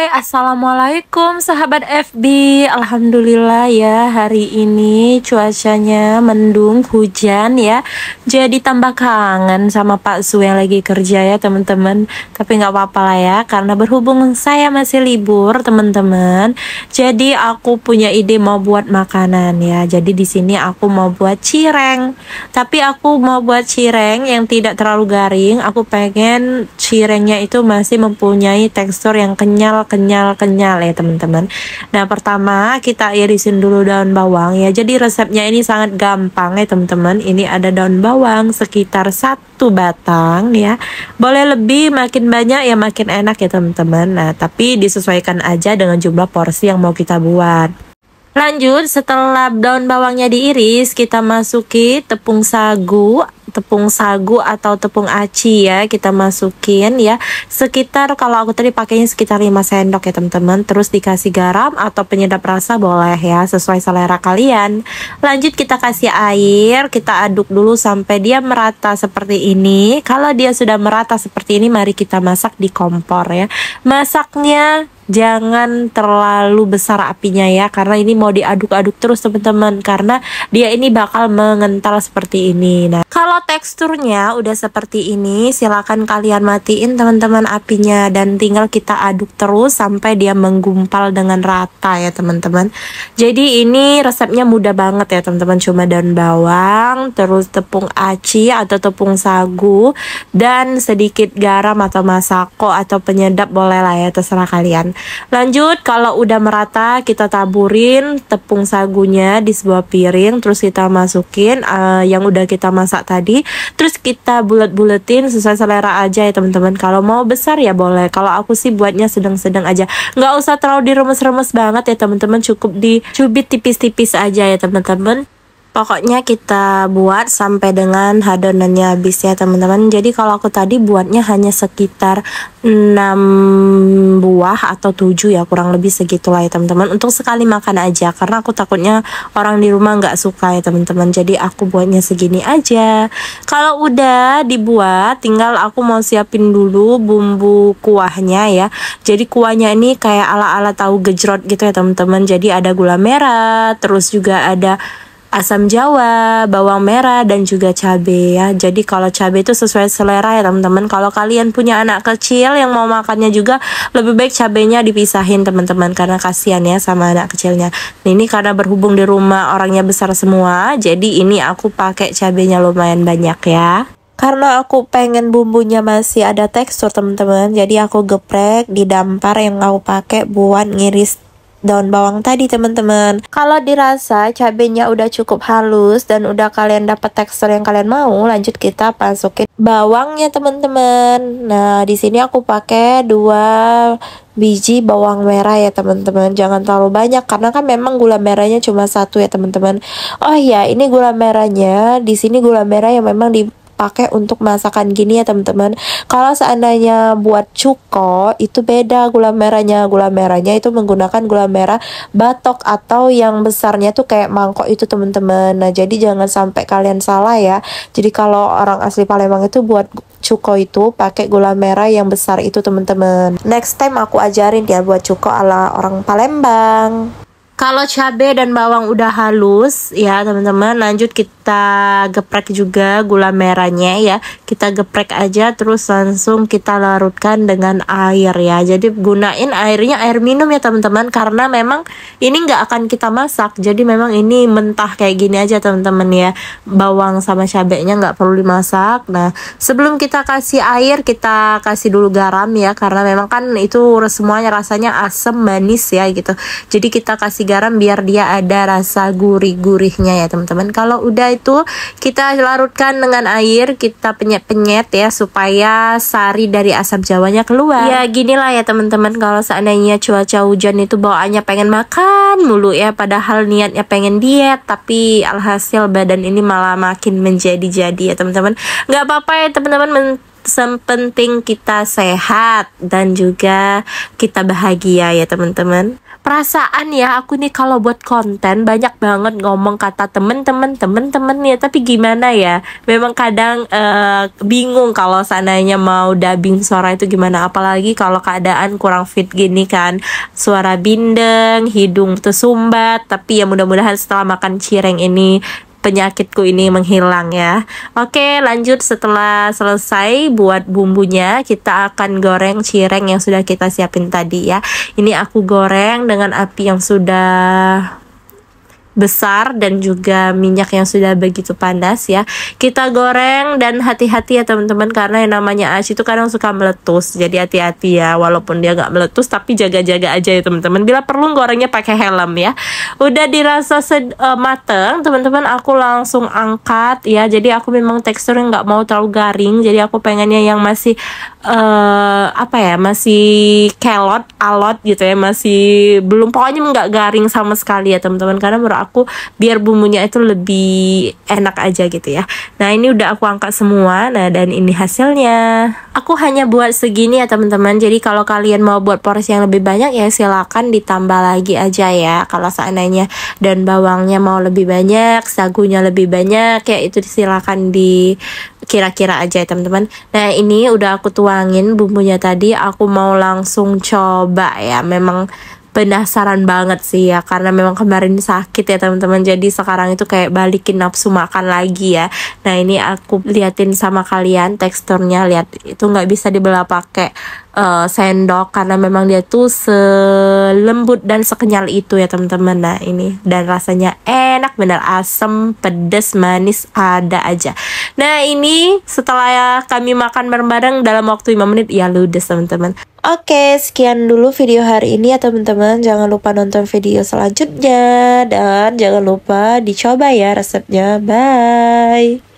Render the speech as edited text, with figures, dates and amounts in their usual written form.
Hai, assalamualaikum sahabat FB. Alhamdulillah ya, hari ini cuacanya mendung, hujan ya. Jadi tambah kangen sama Pak Su yang lagi kerja ya teman-teman. Tapi nggak apa-apa lah ya, karena berhubung saya masih libur teman-teman. Jadi aku punya ide mau buat makanan ya. Jadi di sini aku mau buat cireng. Tapi aku mau buat cireng yang tidak terlalu garing. Aku pengen cirengnya itu masih mempunyai tekstur yang kenyal ya teman-teman. Nah, pertama kita irisin dulu daun bawang ya. Jadi resepnya ini sangat gampang ya teman-teman. Ini ada daun bawang sekitar 1 batang ya. Boleh lebih, makin banyak ya makin enak ya teman-teman. Nah, tapi disesuaikan aja dengan jumlah porsi yang mau kita buat. Lanjut, setelah daun bawangnya diiris, kita masuki tepung sagu atau tepung aci ya, kita masukin ya. Sekitar, kalau aku tadi pakainya sekitar 5 sendok ya teman-teman. Terus dikasih garam atau penyedap rasa boleh ya, sesuai selera kalian. Lanjut kita kasih air, kita aduk dulu sampai dia merata seperti ini. Kalau dia sudah merata seperti ini, mari kita masak di kompor ya. Masaknya jangan terlalu besar apinya ya, karena ini mau diaduk-aduk terus teman-teman, karena dia ini bakal mengental seperti ini. Nah, kalau teksturnya udah seperti ini, silakan kalian matiin teman-teman apinya dan tinggal kita aduk terus sampai dia menggumpal dengan rata ya teman-teman. Jadi ini resepnya mudah banget ya teman-teman, cuma daun bawang, terus tepung aci atau tepung sagu, dan sedikit garam atau masako atau penyedap boleh lah ya, terserah kalian. Lanjut, kalau udah merata kita taburin tepung sagunya di sebuah piring, terus kita masukin yang udah kita masak tadi, terus kita bulet-buletin sesuai selera aja ya teman-teman. Kalau mau besar ya boleh, kalau aku sih buatnya sedang-sedang aja, nggak usah terlalu diremes-remes banget ya teman-teman, cukup dicubit tipis-tipis aja ya teman-teman. Pokoknya kita buat sampai dengan adonannya habis ya teman-teman. Jadi kalau aku tadi buatnya hanya sekitar 6 buah atau 7 ya, kurang lebih segitulah ya teman-teman. Untuk sekali makan aja, karena aku takutnya orang di rumah nggak suka ya teman-teman. Jadi aku buatnya segini aja. Kalau udah dibuat, tinggal aku mau siapin dulu bumbu kuahnya ya. Jadi kuahnya ini kayak ala-ala tahu gejrot gitu ya teman-teman. Jadi ada gula merah, terus juga ada asam jawa, bawang merah, dan juga cabai ya. Jadi kalau cabai itu sesuai selera ya teman-teman. Kalau kalian punya anak kecil yang mau makannya juga, lebih baik cabainya dipisahin teman-teman, karena kasihan ya sama anak kecilnya. Nah, ini karena berhubung di rumah orangnya besar semua, jadi ini aku pakai cabainya lumayan banyak ya. Karena aku pengen bumbunya masih ada tekstur teman-teman, jadi aku geprek di dampar yang aku pakai buat ngiris daun bawang tadi teman-teman. Kalau dirasa cabenya udah cukup halus dan udah kalian dapat tekstur yang kalian mau, lanjut kita masukin bawangnya teman-teman. Nah, di sini aku pakai 2 biji bawang merah ya teman-teman. Jangan terlalu banyak karena kan memang gula merahnya cuma 1 ya teman-teman. Oh iya, ini gula merahnya. Di sini gula merah yang memang dipakai untuk masakan gini ya teman-teman. Kalau seandainya buat cuko itu beda gula merahnya. Gula merahnya itu menggunakan gula merah batok atau yang besarnya tuh kayak mangkok itu teman-teman. Nah, jadi jangan sampai kalian salah ya. Jadi kalau orang asli Palembang itu buat cuko itu pakai gula merah yang besar itu teman-teman. Next time aku ajarin ya buat cuko ala orang Palembang. Kalau cabai dan bawang udah halus ya teman-teman, lanjut kita geprek juga gula merahnya ya. Kita geprek aja, terus langsung kita larutkan dengan air ya. Jadi gunain airnya air minum ya teman-teman, karena memang ini nggak akan kita masak. Jadi memang ini mentah kayak gini aja teman-teman ya. Bawang sama cabainya nggak perlu dimasak. Nah, sebelum kita kasih air, kita kasih dulu garam ya, karena memang kan itu semuanya rasanya asam manis ya gitu. Jadi kita kasih garam biar dia ada rasa gurih-gurihnya ya teman-teman. Kalau udah itu kita larutkan dengan air, kita penyet-penyet ya supaya sari dari asam jawanya keluar. Ya ginilah ya teman-teman, kalau seandainya cuaca hujan itu bawaannya pengen makan mulu ya, padahal niatnya pengen diet, tapi alhasil badan ini malah makin menjadi-jadi ya teman-teman. Nggak apa-apa ya teman-teman, Sepenting kita sehat dan juga kita bahagia ya teman-teman. Perasaan ya aku nih kalau buat konten banyak banget ngomong kata temen-temen ya, tapi gimana ya, memang kadang bingung kalau seandainya mau dubbing suara itu gimana, apalagi kalau keadaan kurang fit gini kan, suara bindeng, hidung tersumbat. Tapi ya mudah-mudahan setelah makan cireng ini penyakitku ini menghilang ya. Oke, lanjut. Setelah selesai buat bumbunya, kita akan goreng cireng yang sudah kita siapin tadi ya. Ini aku goreng dengan api yang sudah besar dan juga minyak yang sudah begitu panas ya. Kita goreng dan hati-hati ya teman-teman, karena yang namanya aci itu kadang suka meletus. Jadi hati-hati ya, walaupun dia nggak meletus tapi jaga-jaga aja ya teman-teman. Bila perlu gorengnya pakai helm ya. Udah dirasa mateng teman-teman, aku langsung angkat ya. Jadi aku memang teksturnya nggak mau terlalu garing, jadi aku pengennya yang masih apa ya, masih alot gitu ya, masih belum, pokoknya nggak garing sama sekali ya teman-teman, karena menurut aku biar bumbunya itu lebih enak aja gitu ya. Nah ini udah aku angkat semua. Nah dan ini hasilnya. Aku hanya buat segini ya teman-teman, jadi kalau kalian mau buat porsi yang lebih banyak ya silakan ditambah lagi aja ya. Kalau seandainya dan bawangnya mau lebih banyak, sagunya lebih banyak ya, itu silakan di kira-kira aja ya teman-teman. Nah ini udah aku tuangin bumbunya tadi, aku mau langsung coba ya. Memang penasaran banget sih ya, karena memang kemarin sakit ya teman-teman, jadi sekarang itu kayak balikin nafsu makan lagi ya. Nah ini aku liatin sama kalian teksturnya, lihat itu nggak bisa dibelah pakai sendok karena memang dia tuh selembut dan sekenyal itu ya teman-teman. Nah ini, dan rasanya enak bener, asam, pedas, manis ada aja. Nah ini setelah kami makan bareng-bareng dalam waktu 5 menit ya ludes teman-teman. Oke, sekian dulu video hari ini ya teman-teman. Jangan lupa nonton video selanjutnya dan jangan lupa dicoba ya resepnya. Bye.